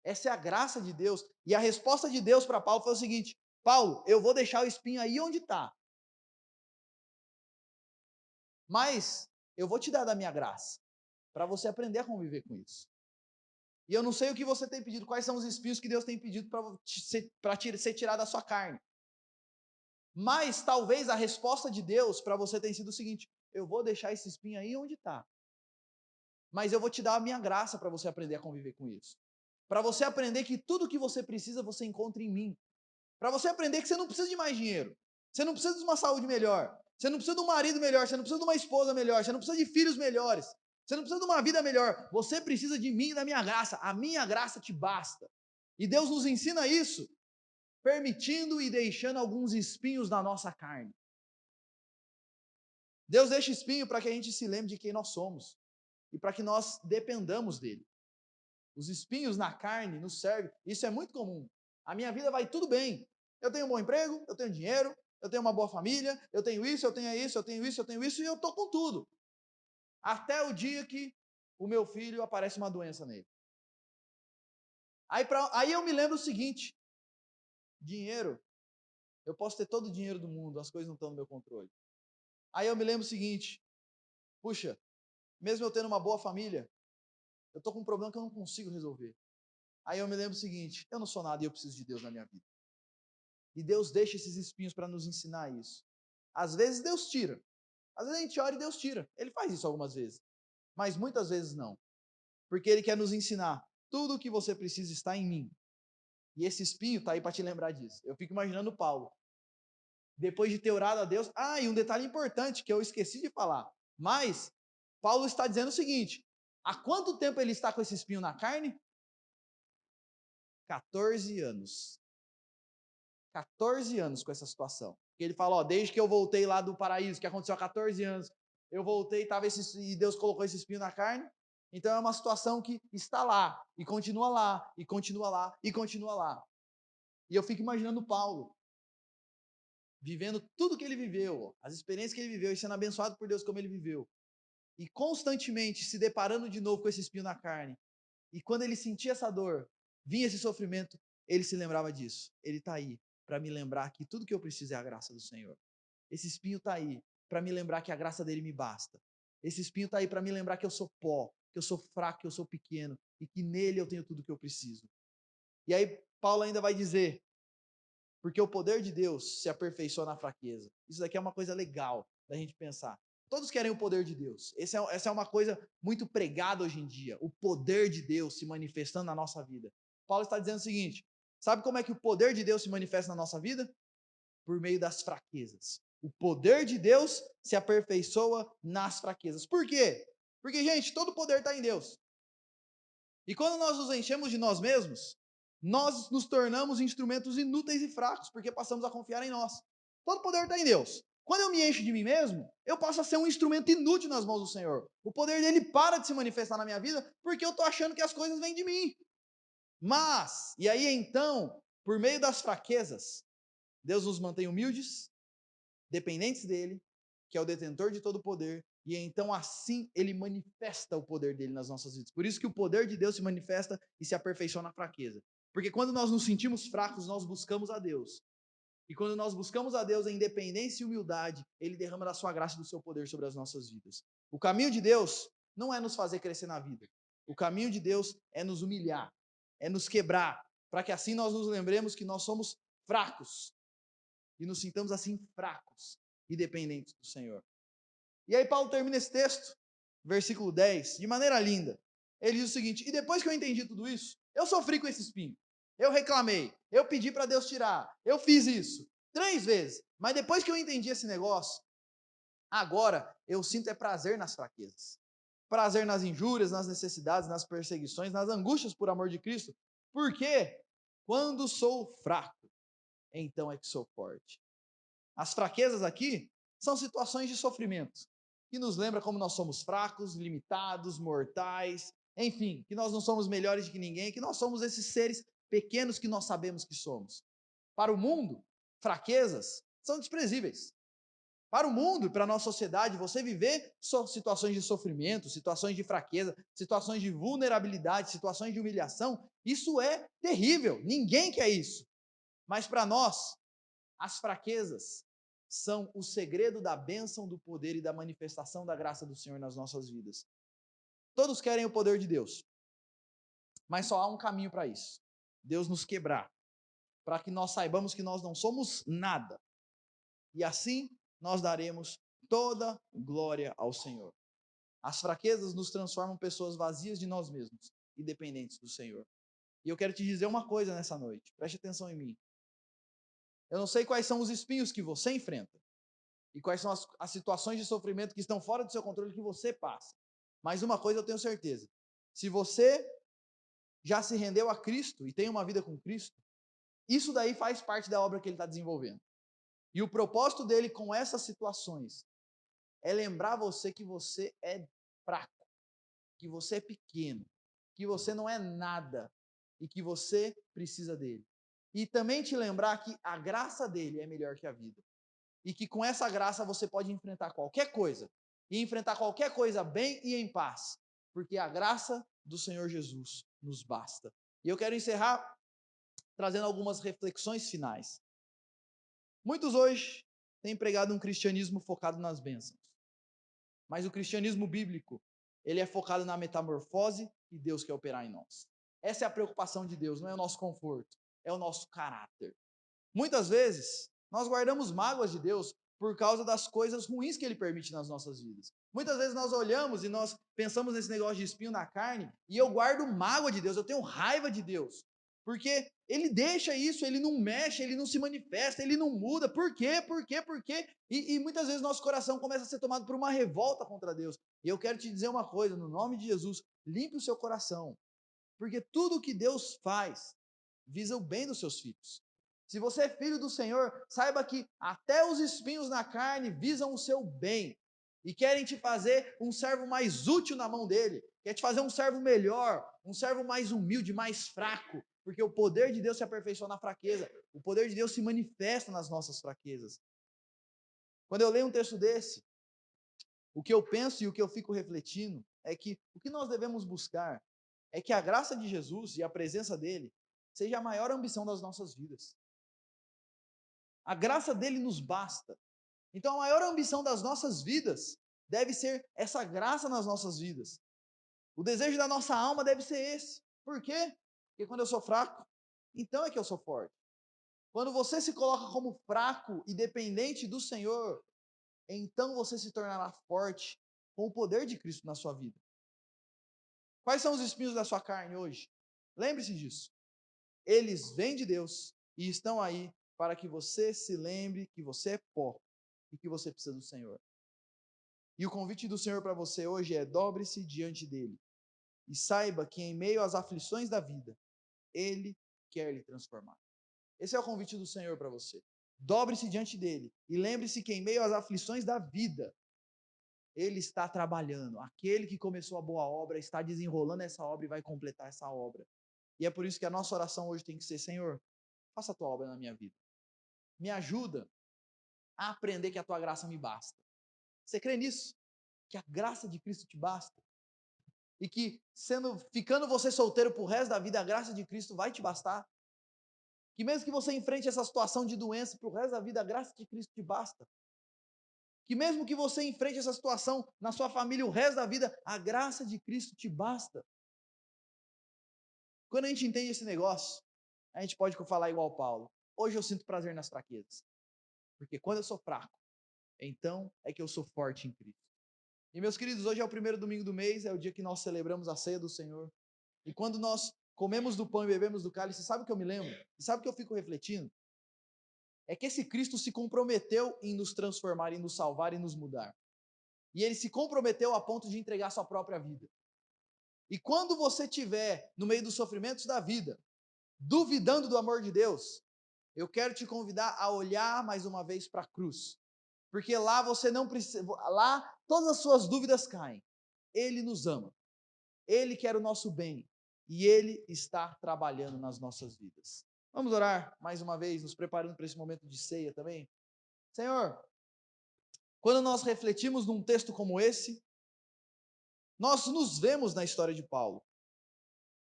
Essa é a graça de Deus, e a resposta de Deus para Paulo foi o seguinte: Paulo, eu vou deixar o espinho aí onde está, mas eu vou te dar da minha graça, para você aprender a conviver com isso. E eu não sei o que você tem pedido, quais são os espinhos que Deus tem pedido para ser tirado da sua carne. Mas talvez a resposta de Deus para você tenha sido o seguinte: eu vou deixar esse espinho aí onde está, mas eu vou te dar a minha graça para você aprender a conviver com isso. Para você aprender que tudo que você precisa você encontra em mim. Para você aprender que você não precisa de mais dinheiro, você não precisa de uma saúde melhor, você não precisa de um marido melhor, você não precisa de uma esposa melhor, você não precisa de filhos melhores, você não precisa de uma vida melhor, você precisa de mim e da minha graça, a minha graça te basta. E Deus nos ensina isso, permitindo e deixando alguns espinhos na nossa carne. Deus deixa espinho para que a gente se lembre de quem nós somos e para que nós dependamos dele. Os espinhos na carne nos servem, isso é muito comum. A minha vida vai tudo bem. Eu tenho um bom emprego, eu tenho dinheiro, eu tenho uma boa família, eu tenho isso, eu tenho isso, eu tenho isso, eu tenho isso, e eu estou com tudo. Até o dia que o meu filho aparece uma doença nele. Aí eu me lembro o seguinte: dinheiro, eu posso ter todo o dinheiro do mundo, as coisas não estão no meu controle. Aí eu me lembro o seguinte: puxa, mesmo eu tendo uma boa família, eu estou com um problema que eu não consigo resolver. Aí eu me lembro o seguinte: eu não sou nada e eu preciso de Deus na minha vida. E Deus deixa esses espinhos para nos ensinar isso. Às vezes Deus tira. Às vezes a gente ora e Deus tira. Ele faz isso algumas vezes. Mas muitas vezes não. Porque Ele quer nos ensinar. Tudo o que você precisa está em mim. E esse espinho está aí para te lembrar disso. Eu fico imaginando Paulo. Depois de ter orado a Deus. Ah, e um detalhe importante que eu esqueci de falar. Mas Paulo está dizendo o seguinte: há quanto tempo ele está com esse espinho na carne? 14 anos. 14 anos com essa situação. Ele fala, ó, desde que eu voltei lá do paraíso, que aconteceu há 14 anos, eu voltei e Deus colocou esse espinho na carne. Então é uma situação que está lá, e continua lá, e continua lá, e continua lá. E eu fico imaginando Paulo. vivendo tudo que ele viveu, as experiências que ele viveu e sendo abençoado por Deus como ele viveu, e constantemente se deparando de novo com esse espinho na carne, e quando ele sentia essa dor, vinha esse sofrimento, ele se lembrava disso. Ele está aí para me lembrar que tudo que eu preciso é a graça do Senhor. Esse espinho está aí para me lembrar que a graça dele me basta. Esse espinho está aí para me lembrar que eu sou pó, que eu sou fraco, que eu sou pequeno e que nele eu tenho tudo que eu preciso. E aí Paulo ainda vai dizer, porque o poder de Deus se aperfeiçoa na fraqueza. Isso daqui é uma coisa legal da gente pensar. Todos querem o poder de Deus. Essa é uma coisa muito pregada hoje em dia. O poder de Deus se manifestando na nossa vida. Paulo está dizendo o seguinte: sabe como é que o poder de Deus se manifesta na nossa vida? Por meio das fraquezas. O poder de Deus se aperfeiçoa nas fraquezas. Por quê? Porque, gente, todo o poder está em Deus. E quando nós nos enchemos de nós mesmos, nós nos tornamos instrumentos inúteis e fracos, porque passamos a confiar em nós. Todo poder está em Deus. Quando eu me encho de mim mesmo, eu passo a ser um instrumento inútil nas mãos do Senhor. O poder dele para de se manifestar na minha vida, porque eu estou achando que as coisas vêm de mim. Mas, e aí então, por meio das fraquezas, Deus nos mantém humildes, dependentes dele, que é o detentor de todo o poder, e então assim ele manifesta o poder dele nas nossas vidas. Por isso que o poder de Deus se manifesta e se aperfeiçoa na fraqueza. Porque quando nós nos sentimos fracos, nós buscamos a Deus. E quando nós buscamos a Deus em independência e humildade, ele derrama da sua graça e do seu poder sobre as nossas vidas. O caminho de Deus não é nos fazer crescer na vida. O caminho de Deus é nos humilhar, é nos quebrar, para que assim nós nos lembremos que nós somos fracos e nos sintamos assim fracos e dependentes do Senhor. E aí Paulo termina esse texto, versículo 10, de maneira linda. Ele diz o seguinte: e depois que eu entendi tudo isso, eu sofri com esse espinho, eu reclamei, eu pedi para Deus tirar, eu fiz isso 3 vezes, mas depois que eu entendi esse negócio, agora eu sinto prazer nas fraquezas, prazer nas injúrias, nas necessidades, nas perseguições, nas angústias por amor de Cristo, porque quando sou fraco, então é que sou forte. As fraquezas aqui são situações de sofrimento, que nos lembra como nós somos fracos, limitados, mortais, enfim, que nós não somos melhores que ninguém, que nós somos esses seres pequenos que nós sabemos que somos. Para o mundo, fraquezas são desprezíveis. Para o mundo, para a nossa sociedade, você viver situações de sofrimento, situações de fraqueza, situações de vulnerabilidade, situações de humilhação, isso é terrível. Ninguém quer isso. Mas para nós, as fraquezas são o segredo da bênção, do poder e da manifestação da graça do Senhor nas nossas vidas. Todos querem o poder de Deus, mas só há um caminho para isso: Deus nos quebrar, para que nós saibamos que nós não somos nada, e assim nós daremos toda glória ao Senhor. As fraquezas nos transformam em pessoas vazias de nós mesmos e dependentes do Senhor. E eu quero te dizer uma coisa nessa noite, preste atenção em mim. Eu não sei quais são os espinhos que você enfrenta, e quais são as situações de sofrimento que estão fora do seu controle que você passa. Mas uma coisa eu tenho certeza: se você já se rendeu a Cristo e tem uma vida com Cristo, isso daí faz parte da obra que ele está desenvolvendo. E o propósito dele com essas situações é lembrar você que você é fraco, que você é pequeno, que você não é nada e que você precisa dele. E também te lembrar que a graça dele é melhor que a vida. E que com essa graça você pode enfrentar qualquer coisa, e enfrentar qualquer coisa bem e em paz, porque a graça do Senhor Jesus nos basta. E eu quero encerrar trazendo algumas reflexões finais. Muitos hoje têm pregado um cristianismo focado nas bênçãos, mas o cristianismo bíblico, ele é focado na metamorfose e Deus quer operar em nós. Essa é a preocupação de Deus, não é o nosso conforto, é o nosso caráter. Muitas vezes, nós guardamos mágoas de Deus por causa das coisas ruins que Ele permite nas nossas vidas. Muitas vezes nós olhamos e nós pensamos nesse negócio de espinho na carne, e eu guardo mágoa de Deus, eu tenho raiva de Deus, porque Ele deixa isso, Ele não mexe, Ele não se manifesta, Ele não muda. Por quê? Por quê? Por quê? E muitas vezes nosso coração começa a ser tomado por uma revolta contra Deus. E eu quero te dizer uma coisa, no nome de Jesus: limpe o seu coração, porque tudo que Deus faz visa o bem dos seus filhos. Se você é filho do Senhor, saiba que até os espinhos na carne visam o seu bem e querem te fazer um servo mais útil na mão dele, quer te fazer um servo melhor, um servo mais humilde, mais fraco, porque o poder de Deus se aperfeiçoa na fraqueza, o poder de Deus se manifesta nas nossas fraquezas. Quando eu leio um texto desse, o que eu penso e o que eu fico refletindo é que o que nós devemos buscar é que a graça de Jesus e a presença dele seja a maior ambição das nossas vidas. A graça dele nos basta. Então a maior ambição das nossas vidas deve ser essa graça nas nossas vidas. O desejo da nossa alma deve ser esse. Por quê? Porque quando eu sou fraco, então é que eu sou forte. Quando você se coloca como fraco e dependente do Senhor, então você se tornará forte com o poder de Cristo na sua vida. Quais são os espinhos da sua carne hoje? Lembre-se disso. Eles vêm de Deus e estão aí para que você se lembre que você é pó e que você precisa do Senhor. E o convite do Senhor para você hoje é: dobre-se diante dele e saiba que em meio às aflições da vida, ele quer lhe transformar. Esse é o convite do Senhor para você. Dobre-se diante dele e lembre-se que em meio às aflições da vida, ele está trabalhando. Aquele que começou a boa obra está desenrolando essa obra e vai completar essa obra. E é por isso que a nossa oração hoje tem que ser: Senhor, faça a tua obra na minha vida. Me ajuda a aprender que a tua graça me basta. Você crê nisso? Que a graça de Cristo te basta? E que ficando você solteiro pro resto da vida, a graça de Cristo vai te bastar? Que mesmo que você enfrente essa situação de doença pro resto da vida, a graça de Cristo te basta? Que mesmo que você enfrente essa situação na sua família o resto da vida, a graça de Cristo te basta? Quando a gente entende esse negócio, a gente pode falar igual Paulo: hoje eu sinto prazer nas fraquezas, porque quando eu sou fraco, então é que eu sou forte em Cristo. E meus queridos, hoje é o primeiro domingo do mês, é o dia que nós celebramos a ceia do Senhor. E quando nós comemos do pão e bebemos do cálice, sabe o que eu me lembro? E sabe o que eu fico refletindo? É que esse Cristo se comprometeu em nos transformar, em nos salvar e nos mudar. E ele se comprometeu a ponto de entregar sua própria vida. E quando você estiver no meio dos sofrimentos da vida, duvidando do amor de Deus, eu quero te convidar a olhar mais uma vez para a cruz. Porque lá você não precisa, lá todas as suas dúvidas caem. Ele nos ama. Ele quer o nosso bem e ele está trabalhando nas nossas vidas. Vamos orar mais uma vez, nos preparando para esse momento de ceia também. Senhor, quando nós refletimos num texto como esse, nós nos vemos na história de Paulo.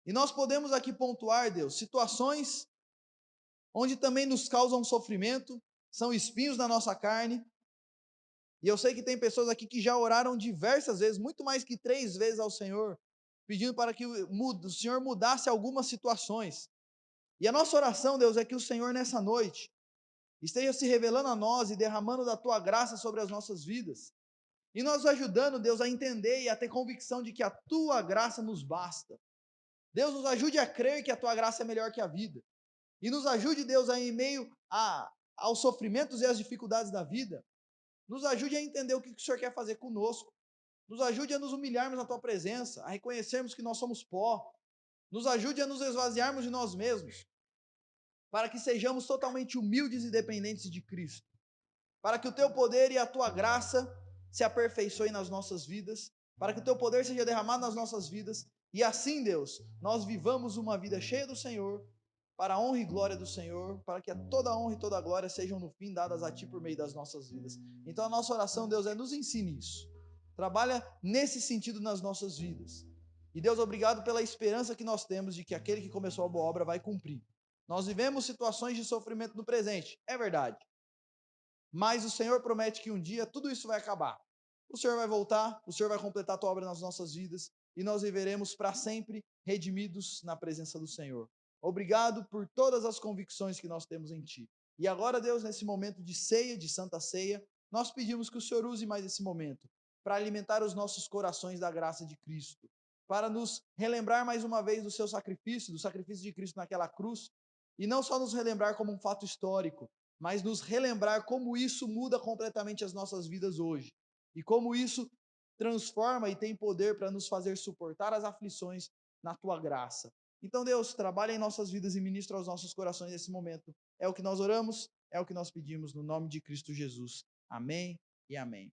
E nós podemos aqui pontuar, Deus, situações onde também nos causam sofrimento, são espinhos na nossa carne. E eu sei que tem pessoas aqui que já oraram diversas vezes, muito mais que 3 vezes ao Senhor, pedindo para que o Senhor mudasse algumas situações. E a nossa oração, Deus, é que o Senhor nessa noite esteja se revelando a nós e derramando da tua graça sobre as nossas vidas. E nos ajudando, Deus, a entender e a ter convicção de que a tua graça nos basta. Deus, nos ajude a crer que a tua graça é melhor que a vida. E nos ajude, Deus, a, em meio aos sofrimentos e às dificuldades da vida, nos ajude a entender o que o Senhor quer fazer conosco. Nos ajude a nos humilharmos na tua presença, a reconhecermos que nós somos pó. Nos ajude a nos esvaziarmos de nós mesmos, para que sejamos totalmente humildes e dependentes de Cristo, para que o teu poder e a tua graça se aperfeiçoem nas nossas vidas, para que o teu poder seja derramado nas nossas vidas, e assim, Deus, nós vivamos uma vida cheia do Senhor, para a honra e glória do Senhor, para que toda a honra e toda a glória sejam no fim dadas a Ti por meio das nossas vidas. Então a nossa oração, Deus, nos ensine isso. Trabalha nesse sentido nas nossas vidas. E Deus, obrigado pela esperança que nós temos de que aquele que começou a boa obra vai cumprir. Nós vivemos situações de sofrimento no presente, é verdade. Mas o Senhor promete que um dia tudo isso vai acabar. O Senhor vai voltar, o Senhor vai completar a tua obra nas nossas vidas e nós viveremos para sempre redimidos na presença do Senhor. Obrigado por todas as convicções que nós temos em Ti. E agora, Deus, nesse momento de ceia, de santa ceia, nós pedimos que o Senhor use mais esse momento para alimentar os nossos corações da graça de Cristo, para nos relembrar mais uma vez do seu sacrifício, do sacrifício de Cristo naquela cruz, e não só nos relembrar como um fato histórico, mas nos relembrar como isso muda completamente as nossas vidas hoje, e como isso transforma e tem poder para nos fazer suportar as aflições na tua graça. Então, Deus, trabalha em nossas vidas e ministra aos nossos corações nesse momento. É o que nós oramos, é o que nós pedimos no nome de Cristo Jesus. Amém e amém.